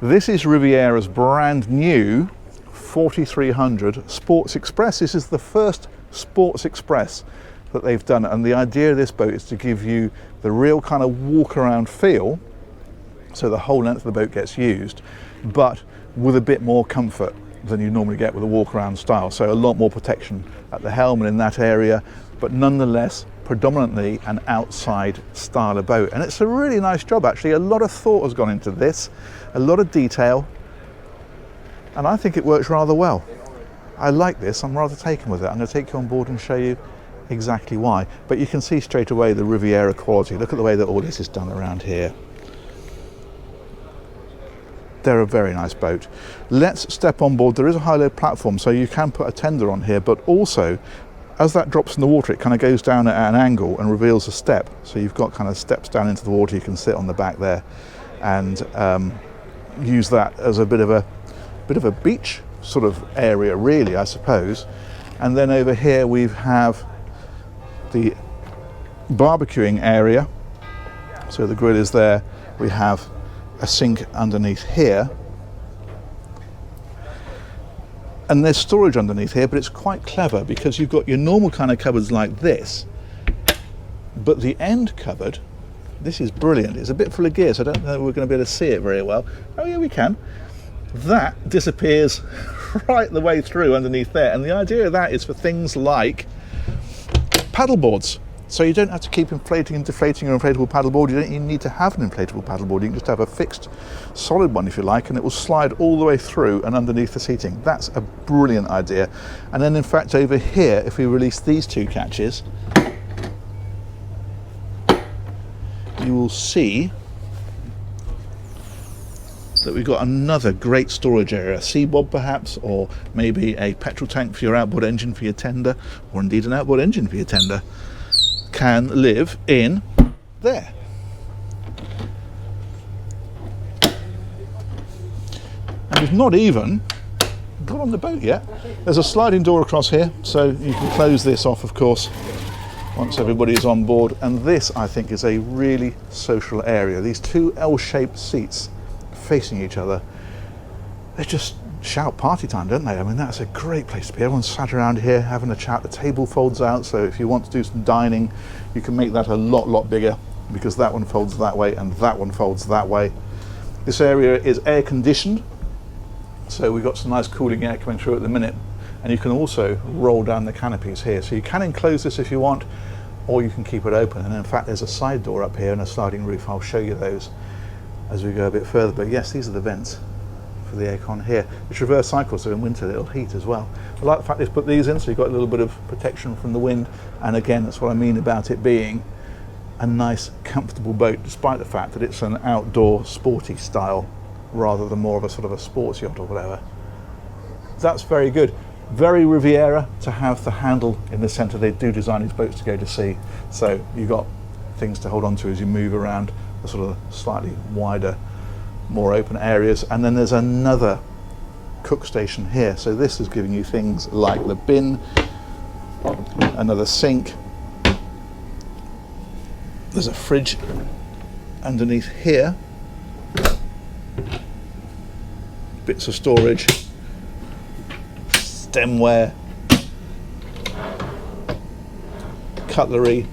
This is Riviera's brand new 4300 Sports Express. This is the first Sports Express that they've done, and the idea of this boat is to give you the real kind of walk around feel, so the whole length of the boat gets used, but with a bit more comfort than you normally get with a walk around style. So a lot more protection at the helm and in that area, but nonetheless predominantly an outside style of boat. And it's a really nice job actually. A lot of thought has gone into this, a lot of detail, and I think it works rather well. I like this, I'm rather taken with it. I'm going to take you on board and show you exactly why. But you can see straight away the Riviera quality. Look at the way that all this is done around here. They're a very nice boat. Let's step on board. There is a high-low platform, so you can put a tender on here, but also as that drops in the water, it kind of goes down at an angle and reveals a step. So you've got kind of steps down into the water. You can sit on the back there and use that as a bit of a beach sort of area, really, I suppose. And then over here we have the barbecuing area. So the grill is there. We have a sink underneath here, and there's storage underneath here, but it's quite clever because you've got your normal kind of cupboards like this, but the end cupboard, this is brilliant. It's a bit full of gear, so I don't know if we're going to be able to see it very well. Oh yeah, we can. That disappears right the way through underneath there, and the idea of that is for things like paddle boards. So you don't have to keep inflating and deflating your inflatable paddleboard. You don't even need to have an inflatable paddleboard. You can just have a fixed solid one if you like, and it will slide all the way through and underneath the seating. That's a brilliant idea. And then in fact over here, if we release these two catches, you will see that we've got another great storage area, a seabob perhaps, or maybe a petrol tank for your outboard engine for your tender, or indeed an outboard engine for your tender, can live in there. And we've not even got on the boat yet. There's a sliding door across here, so you can close this off, of course, once everybody is on board. And this, I think, is a really social area. These two L-shaped seats facing each other, they just shout party time, don't they? I mean, that's a great place to be. Everyone's sat around here having a chat. The table folds out, so if you want to do some dining, you can make that a lot bigger, because that one folds that way and that one folds that way. This area is air conditioned, so we've got some nice cooling air coming through at the minute, and you can also roll down the canopies here, so you can enclose this if you want, or you can keep it open. And in fact, there's a side door up here and a sliding roof. I'll show you those as we go a bit further. But yes, these are the vents for the aircon here. It's reverse cycle, so in winter it'll heat as well. I like the fact they've put these in, so you've got a little bit of protection from the wind. And again, that's what I mean about it being a nice, comfortable boat, despite the fact that it's an outdoor, sporty style, rather than more of a sort of a sports yacht or whatever. That's very good. Very Riviera to have the handle in the centre. They do design these boats to go to sea, so you've got things to hold on to as you move around the sort of slightly wider, more open areas. And then there's another cook station here, so this is giving you things like the bin, another sink, there's a fridge underneath here, bits of storage, stemware, cutlery.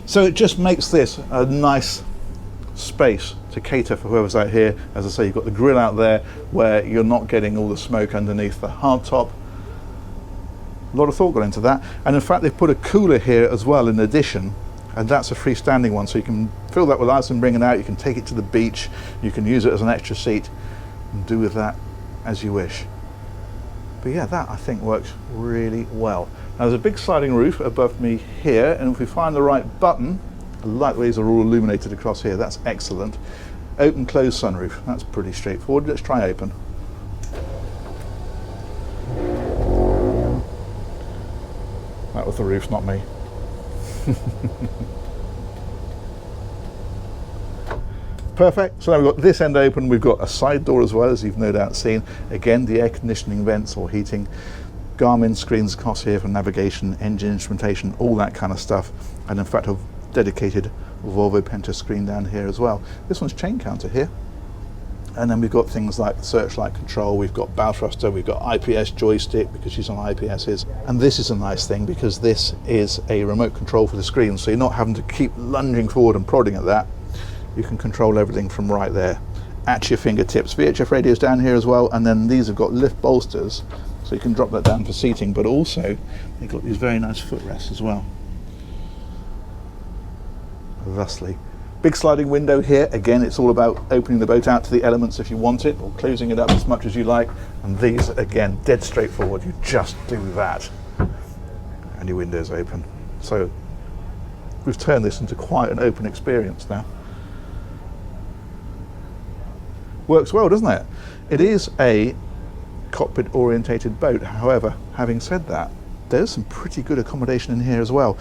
So it just makes this a nice space to cater for whoever's out here. As I say, you've got the grill out there where you're not getting all the smoke underneath the hardtop. A lot of thought got into that, and in fact they've put a cooler here as well in addition, and that's a freestanding one, so you can fill that with ice and bring it out. You can take it to the beach, you can use it as an extra seat and do with that as you wish. But yeah, that I think works really well. Now there's a big sliding roof above me here, and if we find the right button, I like the way these are all illuminated across here, that's excellent. Open, close sunroof, that's pretty straightforward. Let's try open. That was the roof, not me. Perfect. So now we've got this end open, we've got a side door as well, as you've no doubt seen. Again, the air conditioning vents or heating. Garmin screens across here for navigation, engine instrumentation, all that kind of stuff. And in fact, a dedicated Volvo Penta screen down here as well. This one's chain counter here. And then we've got things like searchlight control, we've got bow thruster, we've got IPS joystick because she's on IPSs. And this is a nice thing because this is a remote control for the screen, so you're not having to keep lunging forward and prodding at that. You can control everything from right there at your fingertips. VHF radios down here as well, and then these have got lift bolsters, so you can drop that down for seating, but also they've got these very nice footrests as well. Thusly. Big sliding window here. Again, it's all about opening the boat out to the elements if you want it, or closing it up as much as you like. And these, again, dead straightforward. You just do that and your window's open. So we've turned this into quite an open experience now. Works well, doesn't it? It is a cockpit orientated boat. However, having said that, there's some pretty good accommodation in here as well.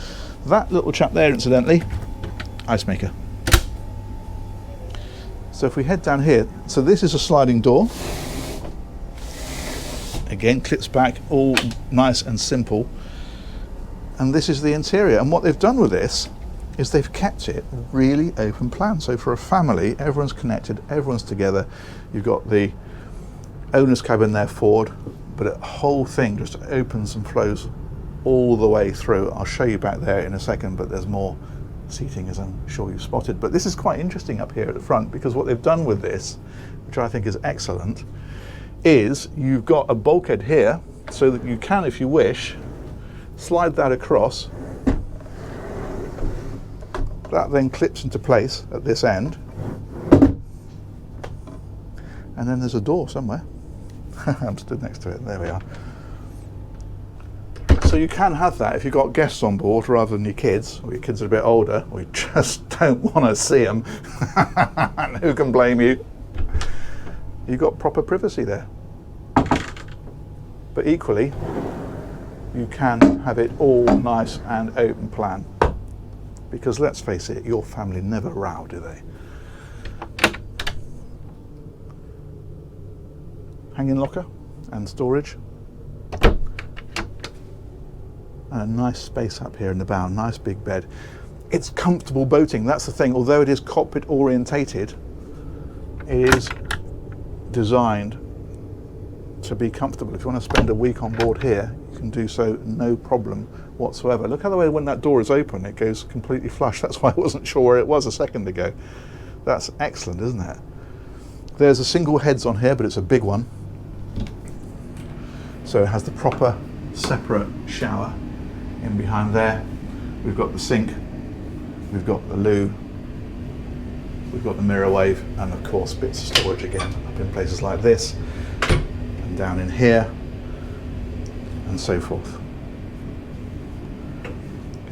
That little chap there, incidentally, ice maker. So if we head down here, so this is a sliding door. Again, clips back, all nice and simple. And this is the interior. And what they've done with this is they've kept it really open plan. So for a family, everyone's connected, everyone's together. You've got the owner's cabin there forward, but the whole thing just opens and flows all the way through. I'll show you back there in a second, but there's more seating, as I'm sure you've spotted. But this is quite interesting up here at the front, because what they've done with this, which I think is excellent, is you've got a bulkhead here so that you can, if you wish, slide that across. That then clips into place at this end, and then there's a door somewhere. I'm stood next to it. There we are. So you can have that if you've got guests on board rather than your kids, or your kids are a bit older, or you just don't want to see them. And who can blame you? You've got proper privacy there. But equally, you can have it all nice and open plan. Because let's face it, your family never row, do they? Hanging locker and storage. And a nice space up here in the bow, nice big bed. It's comfortable boating, that's the thing. Although it is cockpit orientated, it is designed to be comfortable. If you want to spend a week on board here, you can do so no problem whatsoever. Look how the way when that door is open, it goes completely flush. That's why I wasn't sure where it was a second ago. That's excellent, isn't it? There's a single heads on here, but it's a big one. So it has the proper separate shower in behind there. We've got the sink, we've got the loo, we've got the mirror wave, and of course bits of storage again up in places like this and down in here and so forth.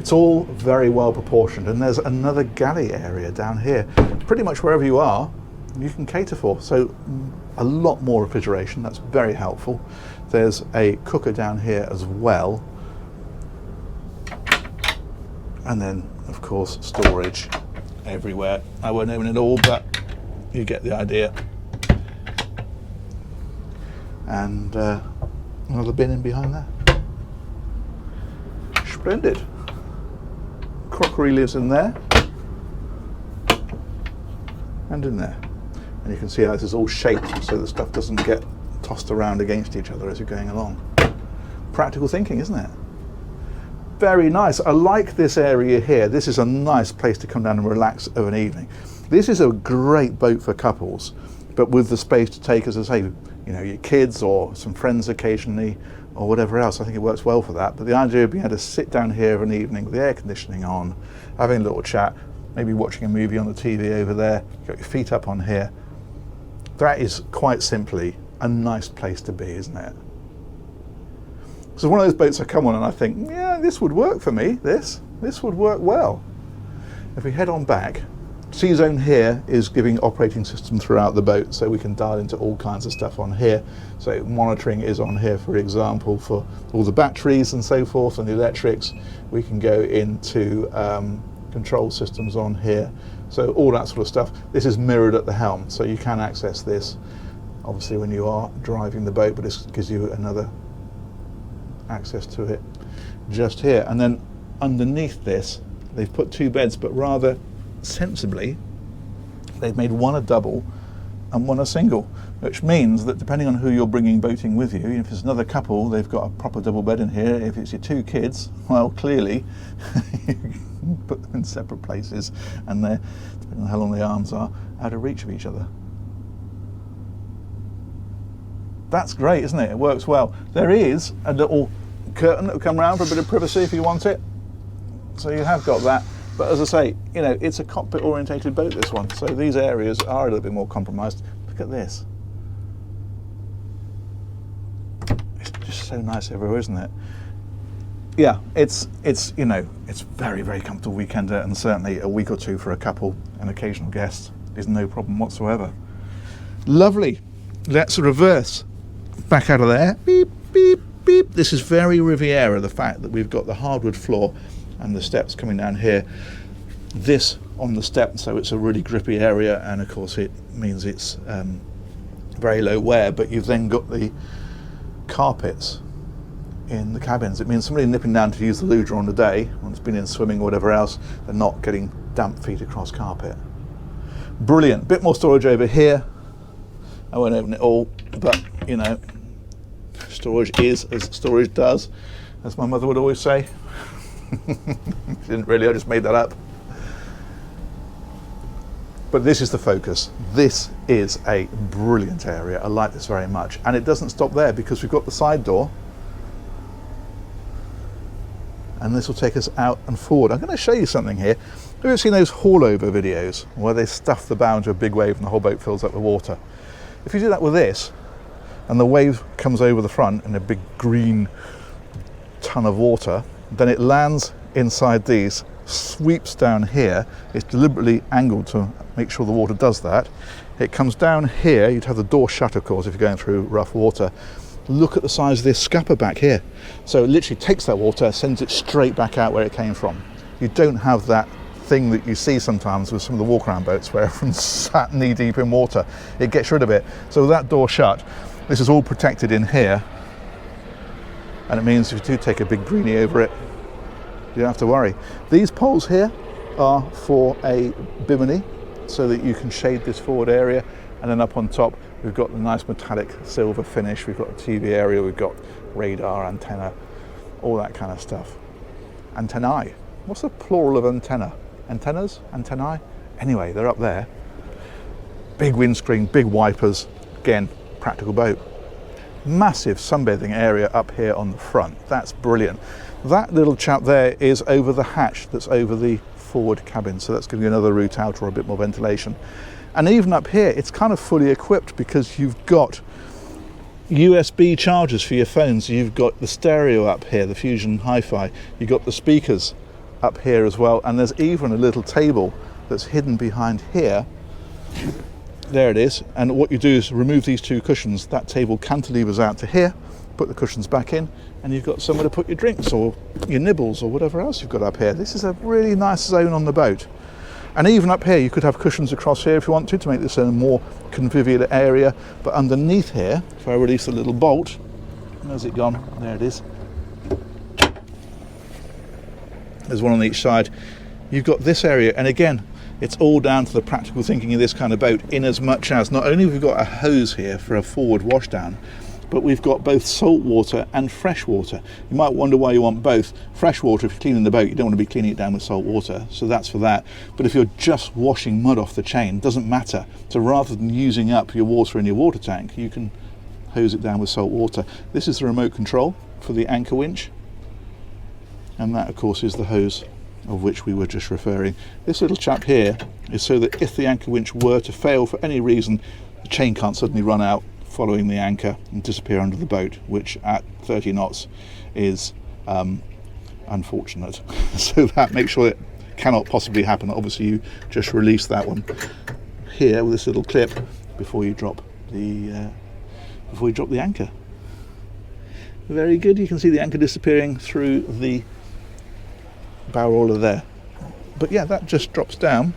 It's all very well proportioned, and there's another galley area down here. Pretty much wherever you are, you can cater for. So a lot more refrigeration, that's very helpful. There's a cooker down here as well. And then, of course, storage everywhere. I won't open it all, but you get the idea. And another bin in behind there. Splendid. Crockery lives in there. And in there. And you can see how this is all shaped so the stuff doesn't get tossed around against each other as you're going along. Practical thinking, isn't it? Very nice. I like this area here. This is a nice place to come down and relax of an evening. This is a great boat for couples, but with the space to take, as I say, you know, your kids or some friends occasionally or whatever else. I think it works well for that. But the idea of being able to sit down here of an evening with the air conditioning on, having a little chat, maybe watching a movie on the TV over there, you've got your feet up on here. That is quite simply a nice place to be, isn't it? So one of those boats I come on and I think, yeah, this would work for me, this would work well. If we head on back, C-Zone here is giving operating system throughout the boat, so we can dial into all kinds of stuff on here. So monitoring is on here, for example, for all the batteries and so forth, and the electrics. We can go into control systems on here, so all that sort of stuff. This is mirrored at the helm, so you can access this obviously when you are driving the boat, but this gives you another access to it just here. And then underneath this they've put two beds, but rather sensibly they've made one a double and one a single, which means that depending on who you're bringing boating with you, if it's another couple, they've got a proper double bed in here. If it's your 2 kids, well, clearly you can put them in separate places, and they're, depending on how long the arms are, out of reach of each other. That's great, isn't it? It works well. There is a little curtain that will come around for a bit of privacy if you want it. So you have got that. But as I say, you know, it's a cockpit orientated boat, this one. So these areas are a little bit more compromised. Look at this. It's just so nice everywhere, isn't it? Yeah, it's you know, it's very, very comfortable weekender, and certainly a week or two for a couple and occasional guests is no problem whatsoever. Lovely. Let's reverse back out of there. Beep, beep, beep. This is very Riviera, the fact that we've got the hardwood floor and the steps coming down here. This on the step, so it's a really grippy area, and of course it means it's very low wear, but you've then got the carpets in the cabins. It means somebody nipping down to use the loo during the day, when it's been in swimming or whatever else, they're not getting damp feet across carpet. Brilliant. Bit more storage over here. I won't open it all, but you know, storage is as storage does, as my mother would always say. She didn't really, I just made that up. But this is the focus. This is a brilliant area. I like this very much. And it doesn't stop there, because we've got the side door. And this will take us out and forward. I'm going to show you something here. Have you ever seen those haul-over videos where they stuff the bow into a big wave and the whole boat fills up with water? If you do that with this, and the wave comes over the front in a big green ton of water, then it lands inside these, sweeps down here. It's deliberately angled to make sure the water does that. It comes down here. You'd have the door shut, of course, if you're going through rough water. Look at the size of this scupper back here. So it literally takes that water, sends it straight back out where it came from. You don't have that thing that you see sometimes with some of the walk around boats where everyone's sat knee deep in water. It gets rid of it. So with that door shut, this is all protected in here, and it means if you do take a big greenie over it, you don't have to worry. These poles here are for a bimini, so that you can shade this forward area, and then up on top we've got the nice metallic silver finish. We've got a TV area, we've got radar, antenna, all that kind of stuff. Antennae. What's the plural of antenna? Antennas? Antennae? Anyway, they're up there. Big windscreen, big wipers. Again, practical boat. Massive sunbathing area up here on the front. That's brilliant. That little chap there is over the hatch that's over the forward cabin, so that's giving you another route out or a bit more ventilation. And even up here, it's kind of fully equipped, because you've got USB chargers for your phones. You've got the stereo up here, the Fusion Hi-Fi. You've got the speakers up here as well, and there's even a little table that's hidden behind here. There it is. And what you do is remove these 2 cushions. That table cantilevers out to here, put the cushions back in, and you've got somewhere to put your drinks or your nibbles or whatever else you've got up here. This is a really nice zone on the boat. And even up here, you could have cushions across here if you want to make this a more convivial area. But underneath here, if I release the little bolt, where's it gone? There it is. There's one on each side. You've got this area, and again, it's all down to the practical thinking of this kind of boat, in as much as not only have we got a hose here for a forward washdown, but we've got both salt water and fresh water. You might wonder why you want both. Fresh water, if you're cleaning the boat, you don't want to be cleaning it down with salt water, so that's for that. But if you're just washing mud off the chain, it doesn't matter. So rather than using up your water in your water tank, you can hose it down with salt water. This is the remote control for the anchor winch, and that of course is the hose of which we were just referring. This little chap here is so that if the anchor winch were to fail for any reason, the chain can't suddenly run out following the anchor and disappear under the boat, which at 30 knots is unfortunate. So that makes sure it cannot possibly happen. Obviously you just release that one here with this little clip before you drop the anchor. Very good. You can see the anchor disappearing through the bow roller there. But yeah, that just drops down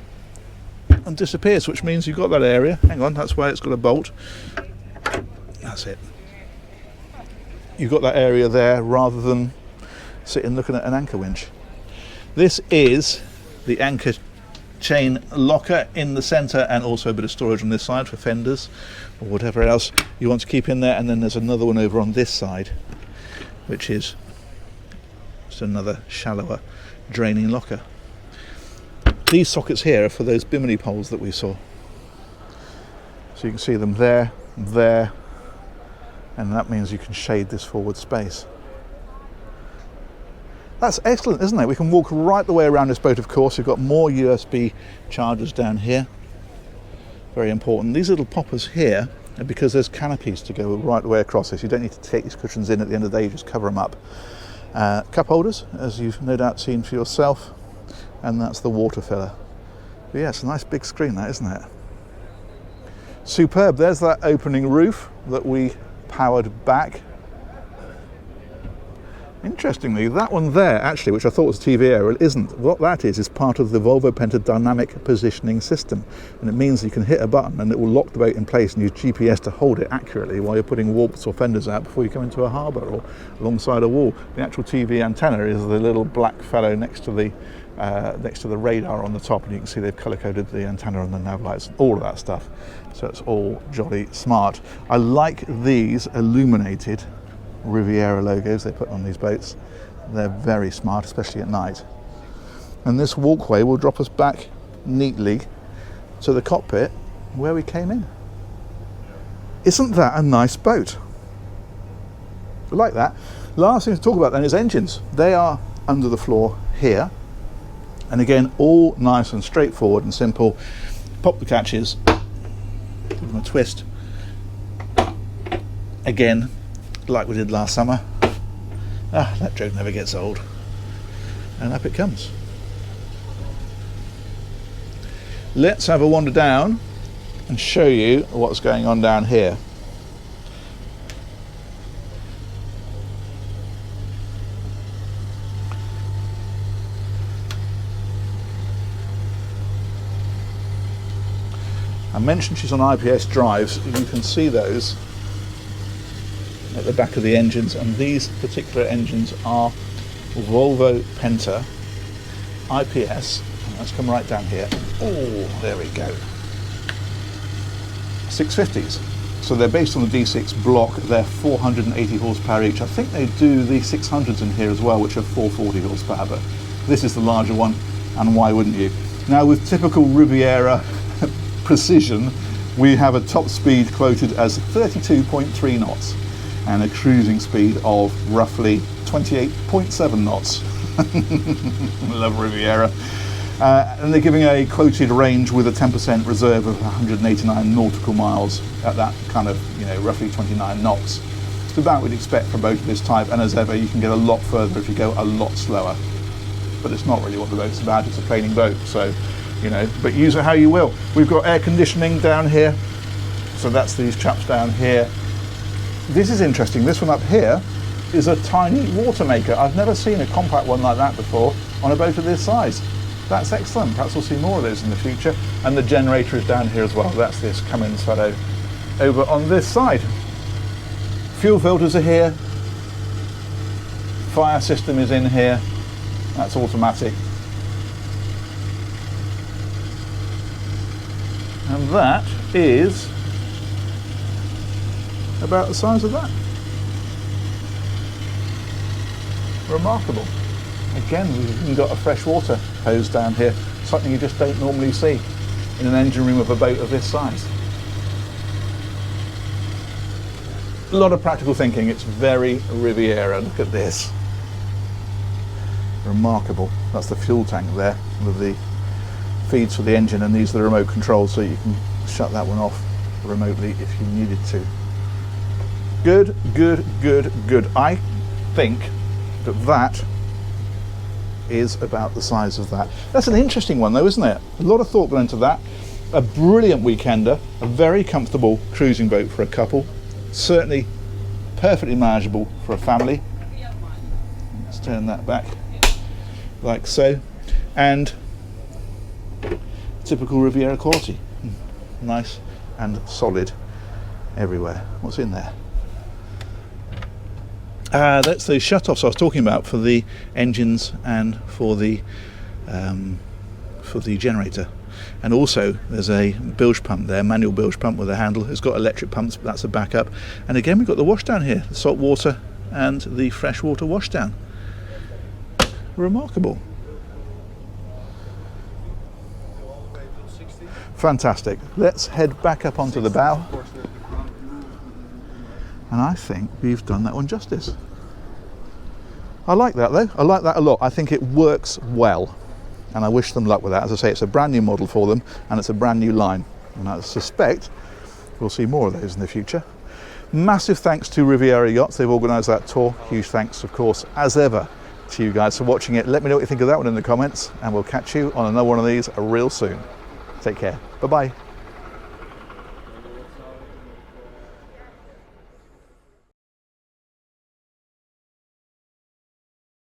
and disappears, which means you've got that area. Hang on, that's why it's got a bolt. That's it. You've got that area there rather than sitting looking at an anchor winch. This is the anchor chain locker in the centre, and also a bit of storage on this side for fenders or whatever else you want to keep in there. And then there's another one over on this side, which is just another shallower draining locker. These sockets here are for those bimini poles that we saw. So you can see them there, there, and that means you can shade this forward space. That's excellent, isn't it? We can walk right the way around this boat, of course. You've got more USB chargers down here. Very important. These little poppers here are because there's canopies to go right the way across this. You don't need to take these cushions in at the end of the day, you just cover them up. Cup holders, as you've no doubt seen for yourself, and that's the water filler. But yeah, it's a nice big screen, that, isn't it? Superb. There's that opening roof that we powered back. Interestingly, that one there, actually, which I thought was a TV area, isn't. What that is part of the Volvo Penta dynamic positioning system. And it means you can hit a button and it will lock the boat in place and use GPS to hold it accurately while you're putting warps or fenders out before you come into a harbour or alongside a wall. The actual TV antenna is the little black fellow next to the radar on the top, and you can see they've colour-coded the antenna and the nav lights, all of that stuff. So it's all jolly smart. I like these illuminated Riviera logos they put on these boats. They're very smart, especially at night. And this walkway will drop us back neatly to the cockpit where we came in. Isn't that a nice boat? I like that. Last thing to talk about then is engines. They are under the floor here. And again, all nice and straightforward and simple. Pop the catches, give them a twist. Again, like we did last summer. That joke never gets old. And up it comes. Let's have a wander down and show you what's going on down here. I mentioned she's on IPS drives. You can see those at the back of the engines, and these particular engines are Volvo Penta IPS. Let's come right down here. Oh, there we go. 650s. So they're based on the D6 block. They're 480 horsepower each. I think they do the 600s in here as well, which are 440 horsepower, but this is the larger one, and why wouldn't you? Now, with typical Riviera precision, we have a top speed quoted as 32.3 knots and a cruising speed of roughly 28.7 knots. Love Riviera. And they're giving a quoted range with a 10% reserve of 189 nautical miles at that kind of, roughly 29 knots. It's about what we'd expect for a boat of this type, and as ever, you can get a lot further if you go a lot slower. But it's not really what the boat's about, it's a training boat, so but use it how you will. We've got air conditioning down here, so that's these chaps down here. This is interesting. This one up here is a tiny water maker. I've never seen a compact one like that before on a boat of this size. That's excellent. Perhaps we'll see more of those in the future. And the generator is down here as well. That's this Cummins fellow over on this side. Fuel filters are here. Fire system is in here. That's automatic. And that is about the size of that. Remarkable. Again, we've even got a freshwater hose down here, something you just don't normally see in an engine room of a boat of this size. A lot of practical thinking. It's very Riviera. Look at this. Remarkable. That's the fuel tank there with the feeds for the engine, and these are the remote controls, so you can shut that one off remotely if you needed to. Good, good, good, good. I think that is about the size of that. That's an interesting one though, isn't it? A lot of thought went into that. A brilliant weekender, a very comfortable cruising boat for a couple, certainly perfectly manageable for a family. Let's turn that back like so, and typical Riviera quality. Nice and solid everywhere. What's in there? That's those shutoffs I was talking about for the engines and for the for the generator. And also there's a bilge pump there, manual bilge pump with a handle. It's got electric pumps, but that's a backup. And again, we've got the washdown here, the salt water and the freshwater washdown. Remarkable. Fantastic. Let's head back up onto the bow. And I think we've done that one justice. I like that though. I like that a lot. I think it works well. And I wish them luck with that. As I say, it's a brand new model for them and it's a brand new line. And I suspect we'll see more of those in the future. Massive thanks to Riviera Yachts. They've organised that tour. Huge thanks, of course, as ever, to you guys for watching it. Let me know what you think of that one in the comments and we'll catch you on another one of these real soon. Take care. Bye-bye.